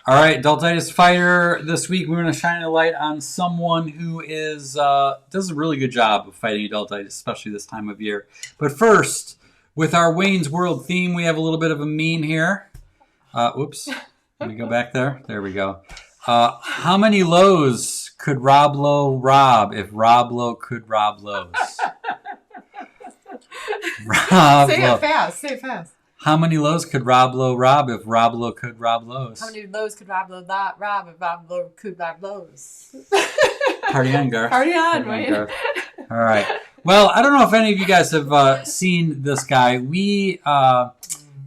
All right, Adultitis Fighter. This week we're going to shine a light on someone who does a really good job of fighting adultitis, especially this time of year. But first, with our Wayne's World theme, we have a little bit of a meme here. Oops. Let me go back there. There we go. How many lows could Rob Lowe rob if Rob Lowe could rob Lowe's? Say it fast. How many lows could Rob Lowe rob if Rob Lowe could rob Lowe's? How many lows could Rob Lowe rob if Rob Lowe could rob Lowe's? Party on, Garth. Party on, Wayne. All right. Well, I don't know if any of you guys have seen this guy. We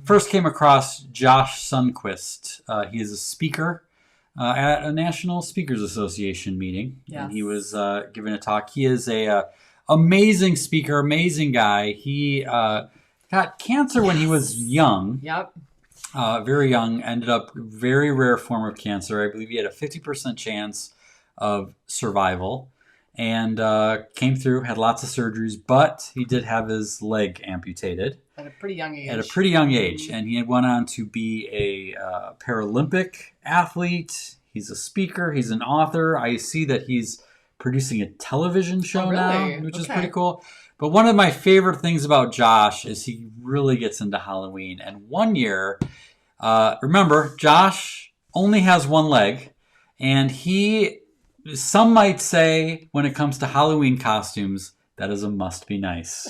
first came across Josh Sundquist. He is a speaker at a National Speakers Association meeting. Yes. And he was giving a talk. He is a amazing speaker, amazing guy. He got cancer when he was young. Yep. Very young. Ended up very rare form of cancer. I believe he had a 50% chance of survival. And came through, had lots of surgeries, but he did have his leg amputated. At a pretty young age. At a pretty young age. And he went on to be a Paralympic athlete. He's a speaker. He's an author. I see that he's producing a television show now, which is pretty cool. But one of my favorite things about Josh is he really gets into Halloween. And one year, remember, Josh only has one leg. And some might say, when it comes to Halloween costumes, that is a must be nice.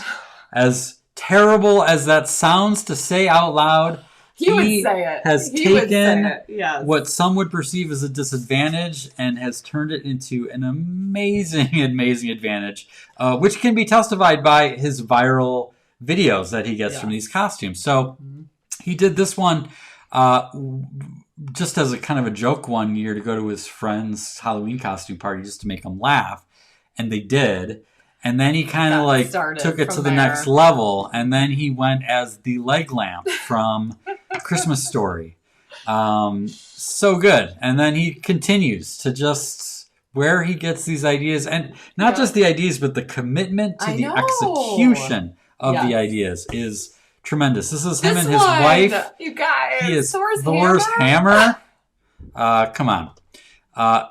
As terrible as that sounds to say out loud, he has taken what some would perceive as a disadvantage and has turned it into an amazing, amazing advantage, which can be testified by his viral videos that he gets from these costumes. So he did this one just as a kind of a joke one year to go to his friend's Halloween costume party just to make them laugh. And they did. And then he kind of like took it to the next level. And then he went as the leg lamp from Christmas Story. So good. And then he continues to just where he gets these ideas. And not just the ideas, but the commitment to the execution of the ideas is tremendous. This is him and his wife. You guys. He is Thor's hammer. Come on.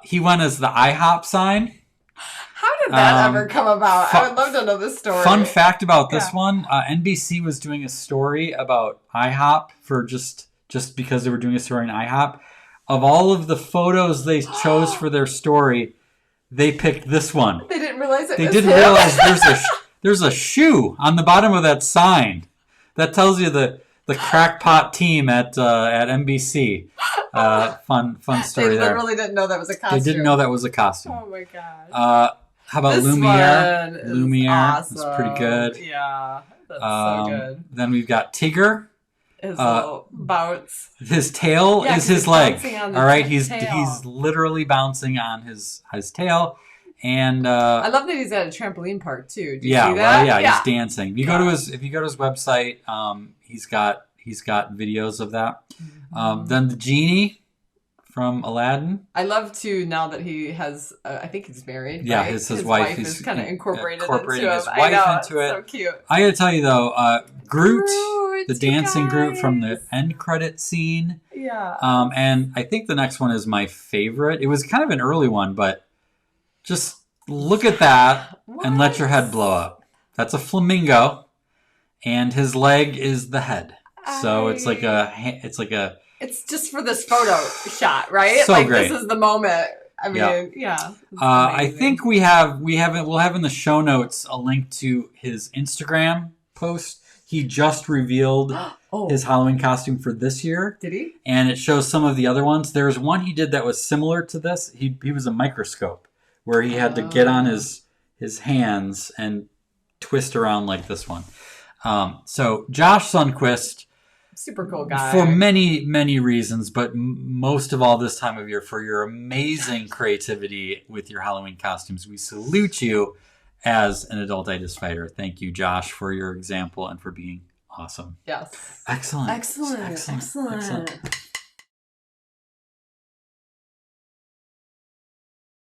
He went as the IHOP sign. How did that ever come about? I would love to know this story. Fun fact about this one. NBC was doing a story about IHOP for just because they were doing a story on IHOP. Of all of the photos they chose for their story, they picked this one. They didn't realize They didn't realize there's a shoe on the bottom of that sign. That tells you the crackpot team at NBC. Fun story there. They literally didn't know that was a costume. They didn't know that was a costume. Oh my god. How about Lumiere? Lumiere. Awesome. That's pretty good. Yeah, that's so good. Then we've got Tigger. His little bounce. His tail is his leg. All right, he's tail. literally bouncing on his tail. And I love that he's at a trampoline park too. Do you see that? Well, he's dancing. If you go to his website, he's got videos of that. Then the genie from Aladdin. I love too now that he has. I think he's married. Yeah, right? his wife is kind of incorporating his wife into it. So cute. I gotta tell you though, Groot, the dancing Groot from the end credit scene. Yeah. And I think the next one is my favorite. It was kind of an early one, but. Just look at that and let your head blow up. That's a flamingo, and his leg is the head. So it's just for this photo shot, right? So like great. This is the moment. I mean, I think we'll have in the show notes a link to his Instagram post. He just revealed his Halloween costume for this year. Did he? And it shows some of the other ones. There's one he did that was similar to this. He was a microscope. Where he had to get on his hands and twist around like this one. So Josh Sundquist, super cool guy for many, many reasons, but most of all this time of year for your amazing creativity with your Halloween costumes. We salute you as an Adultitis fighter. Thank you, Josh, for your example and for being awesome. Yes. Excellent. Excellent.